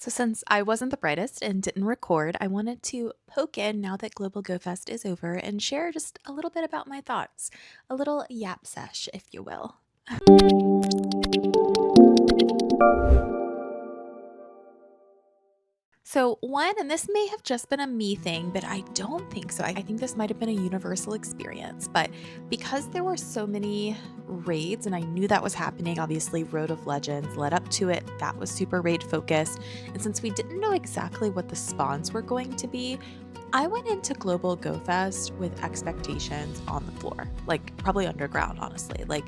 So, since I wasn't the brightest and didn't record, I wanted to poke in now that Global Go Fest is over and share just a little bit about my thoughts. A little yap sesh, if you will. So, one, and this may have just been a me thing, but I don't think so. I think this might have been a universal experience. But because there were so many raids, and I knew that was happening, obviously, Road of Legends led up to it. That was super raid focused. And since we didn't know exactly what the spawns were going to be, I went into Global Go Fest with expectations on the floor, like probably underground, honestly. Like,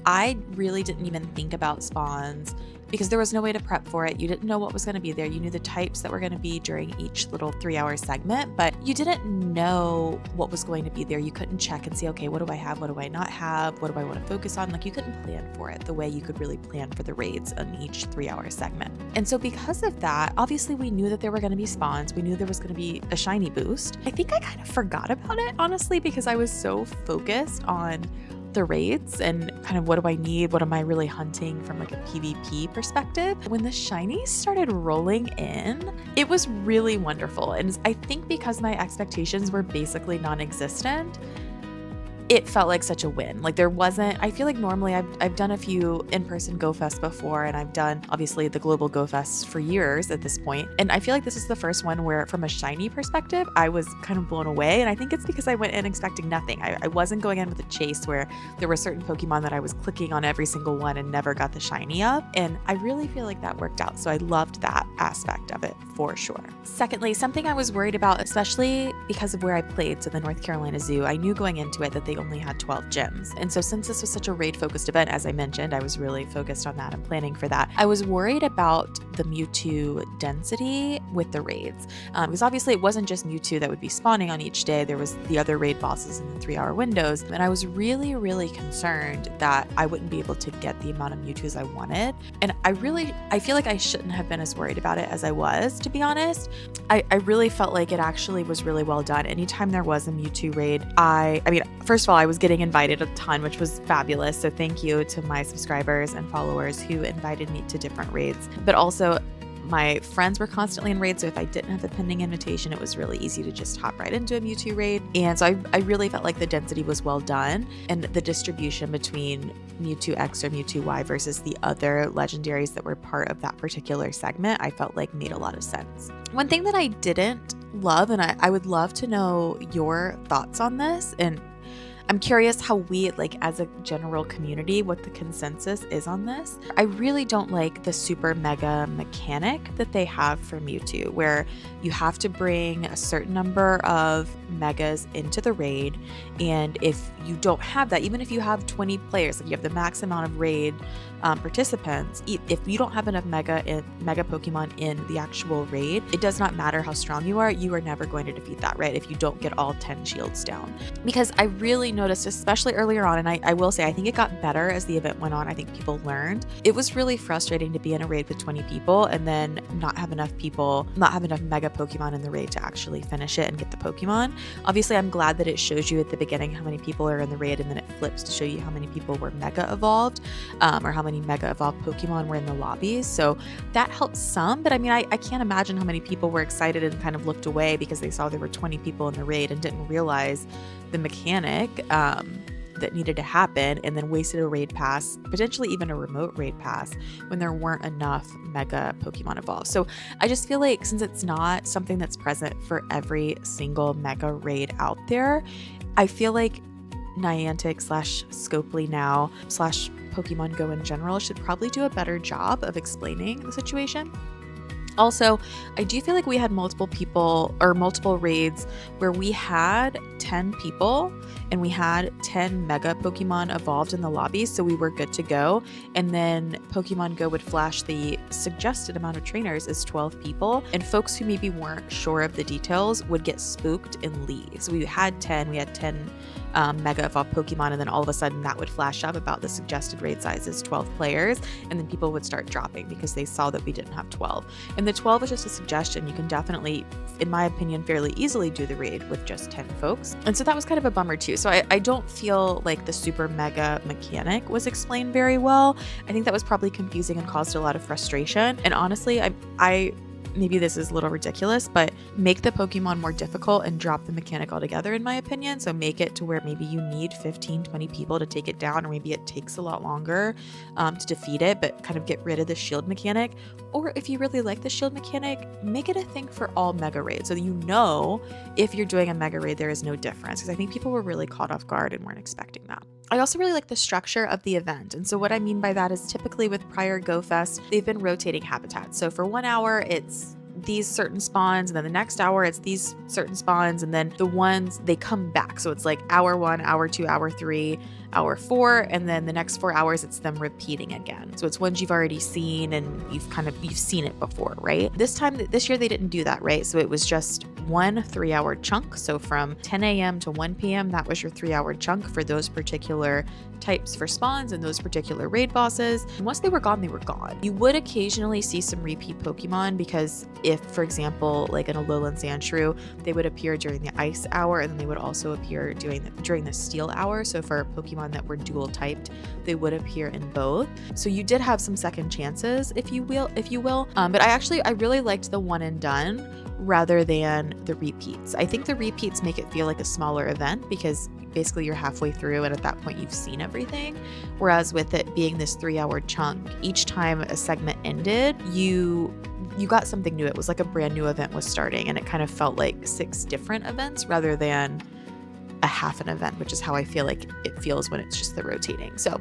I really didn't even think about spawns because there was no way to prep for it. You didn't know what was going to be there. You knew the types that were going to be during each little 3-hour segment, but you didn't know what was going to be there. You couldn't check and see, okay, what do I have? What do I not have? What do I want to focus on? Like, you couldn't plan for it the way you could really plan for the raids on each 3-hour segment. And so because of that, obviously we knew that there were going to be spawns. We knew there was going to be a shiny boost. I think I kind of forgot about it, honestly, because I was so focused on the raids and kind of what do I need? What am I really hunting from like a PvP perspective? When the shinies started rolling in, it was really wonderful. And I think because my expectations were basically non-existent, it felt like such a win. Like there wasn't, I feel like normally I've done a few in-person Go Fest before, and I've done obviously the global Go Fest for years at this point. And I feel like this is the first one where from a shiny perspective, I was kind of blown away. And I think it's because I went in expecting nothing. I wasn't going in with a chase where there were certain Pokemon that I was clicking on every single one and never got the shiny up. And I really feel like that worked out. So I loved that aspect of it for sure. Secondly, something I was worried about, especially because of where I played, so the North Carolina Zoo, I knew going into it that they only had 12 gyms. And so since this was such a raid focused event, as I mentioned, I was really focused on that and planning for that. I was worried about the Mewtwo density with the raids. Because obviously it wasn't just Mewtwo that would be spawning on each day. There was the other raid bosses in the 3-hour windows. And I was really, really concerned that I wouldn't be able to get the amount of Mewtwo's I wanted. And I feel like I shouldn't have been as worried about it as I was, to be honest. I really felt like it actually was really well done. Anytime there was a Mewtwo raid, I mean, first of all, I was getting invited a ton, which was fabulous. So thank you to my subscribers and followers who invited me to different raids. But also, my friends were constantly in raids, so if I didn't have the pending invitation, it was really easy to just hop right into a Mewtwo raid. And so I really felt like the density was well done, and the distribution between Mewtwo X or Mewtwo Y versus the other legendaries that were part of that particular segment, I felt like made a lot of sense. One thing that I didn't love, and I would love to know your thoughts on this, and I'm curious how we, like as a general community, what the consensus is on this. I really don't like the super mega mechanic that they have for Mewtwo, where you have to bring a certain number of megas into the raid. And if you don't have that, even if you have 20 players, like you have the max amount of raid participants, if you don't have enough mega Pokemon in the actual raid, it does not matter how strong you are never going to defeat that, right? If you don't get all 10 shields down. Because I really noticed, especially earlier on, and I will say, I think it got better as the event went on. I think people learned. It was really frustrating to be in a raid with 20 people and then not have enough mega Pokemon in the raid to actually finish it and get the Pokemon. Obviously, I'm glad that it shows you at the beginning how many people are in the raid, and then it flips to show you how many people were mega evolved, or how many mega evolved Pokemon were in the lobbies. So that helps some, but I mean, I can't imagine how many people were excited and kind of looked away because they saw there were 20 people in the raid and didn't realize the mechanic that needed to happen, and then wasted a raid pass, potentially even a remote raid pass, when there weren't enough mega Pokemon evolved. So I just feel like since it's not something that's present for every single mega raid out there, I feel like Niantic / Scopely now / Pokemon Go in general should probably do a better job of explaining the situation. Also, I do feel like we had multiple raids where we had 10 people and we had 10 mega Pokemon evolved in the lobby, so we were good to go. And then Pokemon Go would flash the suggested amount of trainers as 12 people, and folks who maybe weren't sure of the details would get spooked and leave. So we had 10 mega evolved Pokemon, and then all of a sudden that would flash up about the suggested raid size is 12 players, and then people would start dropping because they saw that we didn't have 12. And the 12 is just a suggestion. You can definitely, in my opinion, fairly easily do the raid with just 10 folks. And so that was kind of a bummer too. So I don't feel like the super mega mechanic was explained very well. I think that was probably confusing and caused a lot of frustration. And honestly, I maybe this is a little ridiculous, but make the Pokemon more difficult and drop the mechanic altogether, in my opinion. So make it to where maybe you need 15, 20 people to take it down, or maybe it takes a lot longer to defeat it, but kind of get rid of the shield mechanic. Or if you really like the shield mechanic, make it a thing for all mega raids, so that you know if you're doing a mega raid, there is no difference, because I think people were really caught off guard and weren't expecting that. I also really like the structure of the event. And so what I mean by that is typically with prior Go Fest, they've been rotating habitats. So for 1 hour, it's these certain spawns, and then the next hour it's these certain spawns, and then the ones they come back. So it's like hour 1, hour 2, hour 3, hour 4, and then the next 4 hours it's them repeating again. So it's ones you've already seen and you've seen it before, right? This year they didn't do that, right? So it was just one 3-hour chunk. So from 10 a.m. to 1 p.m. that was your 3-hour chunk for those particular types for spawns and those particular raid bosses. And once they were gone, they were gone. You would occasionally see some repeat Pokemon, because if, for example, like in a Alolan Sandshrew, they would appear during the ice hour, and then they would also appear during the steel hour. So for Pokemon that were dual typed, they would appear in both. So you did have some second chances, if you will. But I really liked the one and done rather than the repeats. I think the repeats make it feel like a smaller event, because basically you're halfway through and at that point you've seen everything. Whereas with it being this 3-hour chunk, each time a segment ended, you got something new. It was like a brand new event was starting, and it kind of felt like 6 different events rather than a half an event, which is how I feel like it feels when it's just the rotating. So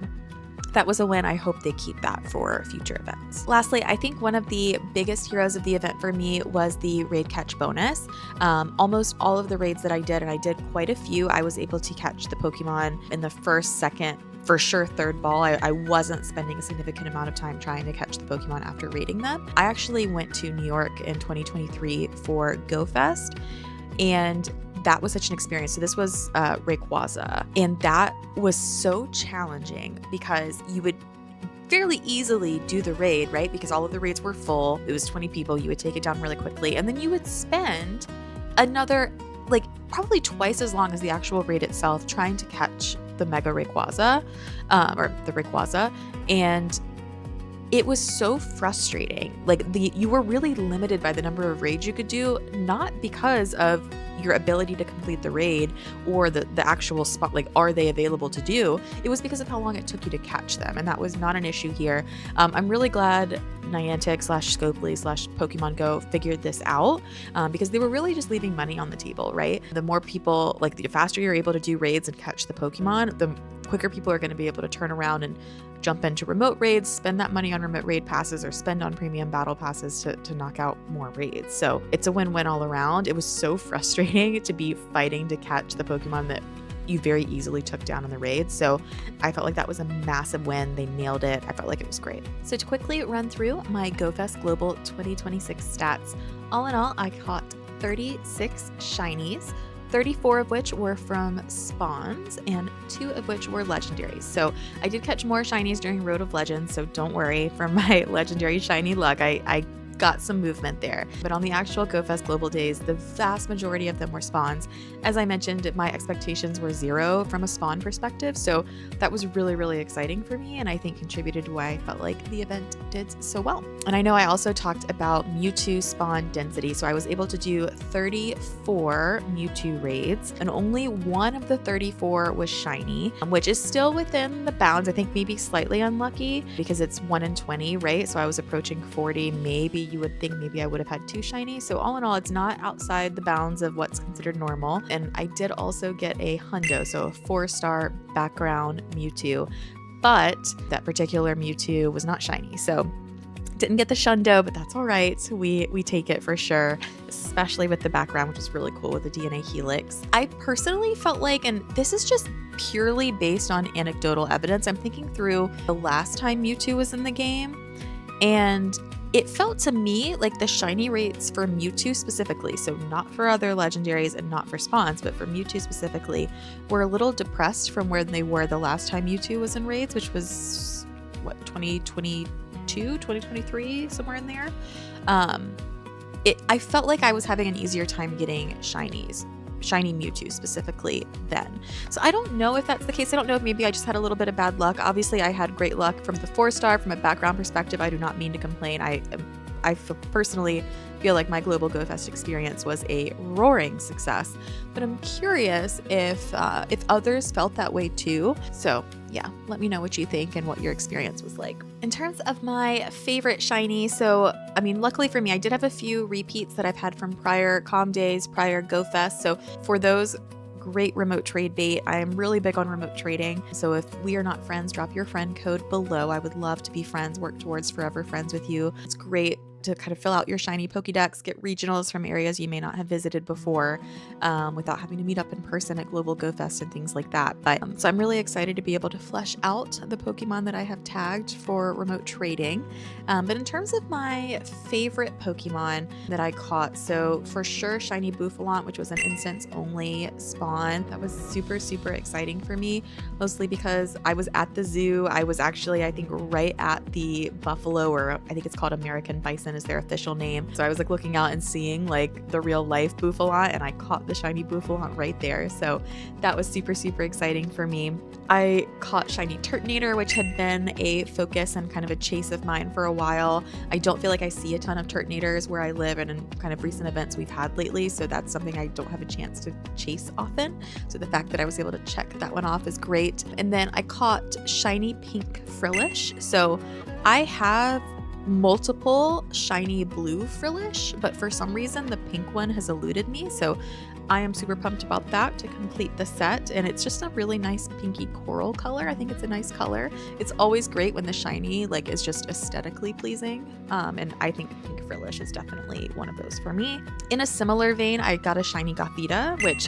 that was a win. I hope they keep that for future events. Lastly, I think one of the biggest heroes of the event for me was the raid catch bonus. Almost all of the raids that I did, and I did quite a few, I was able to catch the Pokemon in the first, second, for sure third ball. I wasn't spending a significant amount of time trying to catch the Pokemon after raiding them. I actually went to New York in 2023 for Go Fest, and that was such an experience. So this was Rayquaza, and that was so challenging because you would fairly easily do the raid, right? Because all of the raids were full. It was 20 people. You would take it down really quickly, and then you would spend another, like, probably twice as long as the actual raid itself trying to catch the Mega Rayquaza, or the Rayquaza, and it was so frustrating. Like, you were really limited by the number of raids you could do, not because of your ability to complete the raid or the actual spot, like, are they available to do? It was because of how long it took you to catch them, and that was not an issue here. I'm really glad Niantic / Scopely / Pokemon Go figured this out, because they were really just leaving money on the table, right? The more people, like, the faster you're able to do raids and catch the Pokemon, the quicker people are going to be able to turn around and jump into remote raids, spend that money on remote raid passes, or spend on premium battle passes to knock out more raids. So it's a win-win all around. It was so frustrating to be fighting to catch the Pokemon that you very easily took down in the raid. So I felt like that was a massive win. They nailed it. I felt like it was great. So to quickly run through my GoFest Global 2026 stats, all in all, I caught 36 Shinies, 34 of which were from spawns and 2 of which were legendaries. So I did catch more Shinies during Road of Legends, so don't worry for my legendary shiny luck. I got some movement there. But on the actual GoFest Global days, the vast majority of them were spawns. As I mentioned, my expectations were 0 from a spawn perspective, so that was really, really exciting for me, and I think contributed to why I felt like the event did so well. And I know I also talked about Mewtwo spawn density, so I was able to do 34 Mewtwo raids, and only 1 of the 34 was shiny, which is still within the bounds. I think maybe slightly unlucky because it's 1 in 20, right? So I was approaching 40. Maybe you would think maybe I would have had 2 shiny. So all in all, it's not outside the bounds of what's considered normal. And I did also get a hundo, so a 4-star background Mewtwo, but that particular Mewtwo was not shiny. So didn't get the shundo, but that's all right. We take it for sure, especially with the background, which is really cool with the DNA helix. I personally felt like, and this is just purely based on anecdotal evidence, I'm thinking through the last time Mewtwo was in the game, and it felt to me like the shiny rates for Mewtwo specifically, so not for other legendaries and not for spawns, but for Mewtwo specifically, were a little depressed from where they were the last time Mewtwo was in raids, which was, 2022, 2023, somewhere in there. I felt like I was having an easier time getting shinies. Shiny Mewtwo specifically then. So I don't know if that's the case. I don't know if maybe I just had a little bit of bad luck. Obviously I had great luck from the 4-star. From a background perspective, I do not mean to complain. I am personally feel like my Global Go Fest experience was a roaring success, but I'm curious if others felt that way too. So yeah, let me know what you think and what your experience was like. In terms of my favorite shiny, so I mean, luckily for me, I did have a few repeats that I've had from prior comm days, prior Go Fest. So for those, great remote trade bait. I am really big on remote trading. So if we are not friends, drop your friend code below. I would love to be friends, work towards forever friends with you. It's great to kind of fill out your shiny Pokédex, get regionals from areas you may not have visited before, without having to meet up in person at Global Go Fest and things like that. But so I'm really excited to be able to flesh out the Pokemon that I have tagged for remote trading. But in terms of my favorite Pokemon that I caught, so for sure Shiny Bouffalante, which was an instance only spawn. That was super, super exciting for me, mostly because I was at the zoo. I was actually, I think, right at the buffalo, or I think it's called American Bison is their official name. So I was like looking out and seeing like the real life Bouffalante, and I caught the Shiny Bouffalante right there. So that was super, super exciting for me. I caught Shiny Turtonator, which had been a focus and kind of a chase of mine for a while. I don't feel like I see a ton of Turtonators where I live and in kind of recent events we've had lately. So that's something I don't have a chance to chase often. So the fact that I was able to check that one off is great. And then I caught Shiny Pink Frillish. So I have multiple shiny blue Frillish, but for some reason the pink one has eluded me. So I am super pumped about that to complete the set. And it's just a really nice pinky coral color. I think it's a nice color. It's always great when the shiny like is just aesthetically pleasing. And I think Pink Frillish is definitely one of those for me. In a similar vein, I got a Shiny Gothita, which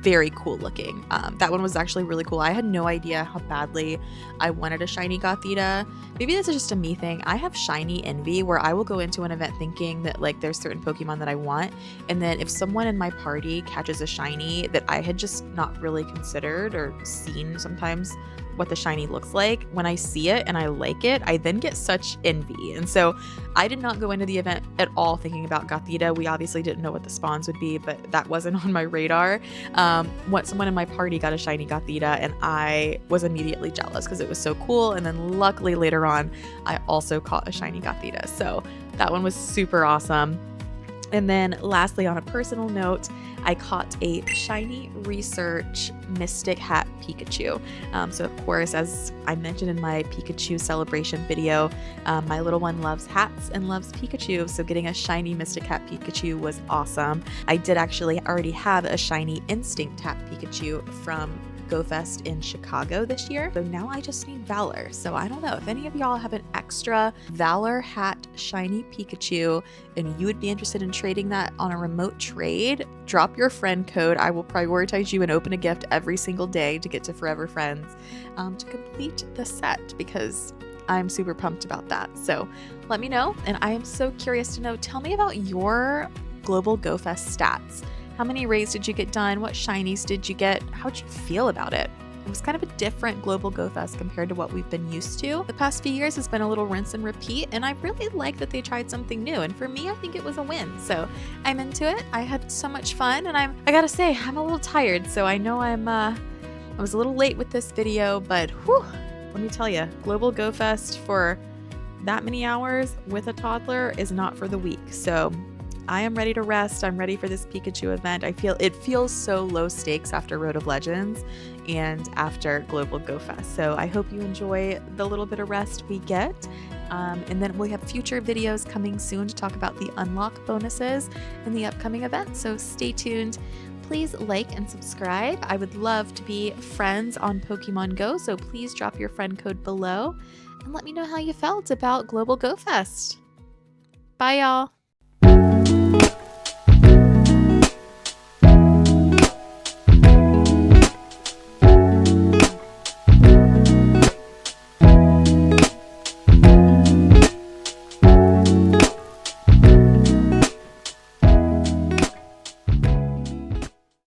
very cool looking. That one was actually really cool. I had no idea how badly I wanted a Shiny Gothita. Maybe this is just a me thing. I have shiny envy where I will go into an event thinking that like there's certain Pokemon that I want. And then if someone in my party catches a shiny that I had just not really considered or seen sometimes what the shiny looks like, when I see it and I like it, I then get such envy. And so I did not go into the event at all thinking about Gothita. We obviously didn't know what the spawns would be, but that wasn't on my radar. Someone in my party got a shiny Gothita and I was immediately jealous because it was so cool. And then luckily later on, I also caught a shiny Gothita. So that one was super awesome. And then lastly, on a personal note, I caught a Shiny Research Mystic Hat Pikachu. So of course, as I mentioned in my Pikachu celebration video, my little one loves hats and loves Pikachu. So getting a Shiny Mystic Hat Pikachu was awesome. I did actually already have a Shiny Instinct Hat Pikachu from Go Fest in Chicago this year. So now I just need Valor. So I don't know if any of y'all have an extra Valor hat shiny Pikachu and you would be interested in trading that on a remote trade, drop your friend code. I will prioritize you and open a gift every single day to get to Forever Friends to complete the set because I'm super pumped about that. So let me know. And I am so curious to know, tell me about your Global Go Fest stats. How many raids did you get done? What shinies did you get? How'd you feel about it? It was kind of a different Global Go Fest compared to what we've been used to. The past few years has been a little rinse and repeat, and I really like that they tried something new. And for me, I think it was a win. So I'm into it. I had so much fun, and I gotta say, I'm a little tired. So I know I was a little late with this video, but whew, let me tell you, Global Go Fest for that many hours with a toddler is not for the weak. So I am ready to rest. I'm ready for this Pikachu event. It feels so low stakes after Road of Legends and after Global Go Fest. So I hope you enjoy the little bit of rest we get. And then we have future videos coming soon to talk about the unlock bonuses in the upcoming event. So stay tuned. Please like and subscribe. I would love to be friends on Pokemon Go. So please drop your friend code below and let me know how you felt about Global Go Fest. Bye, y'all.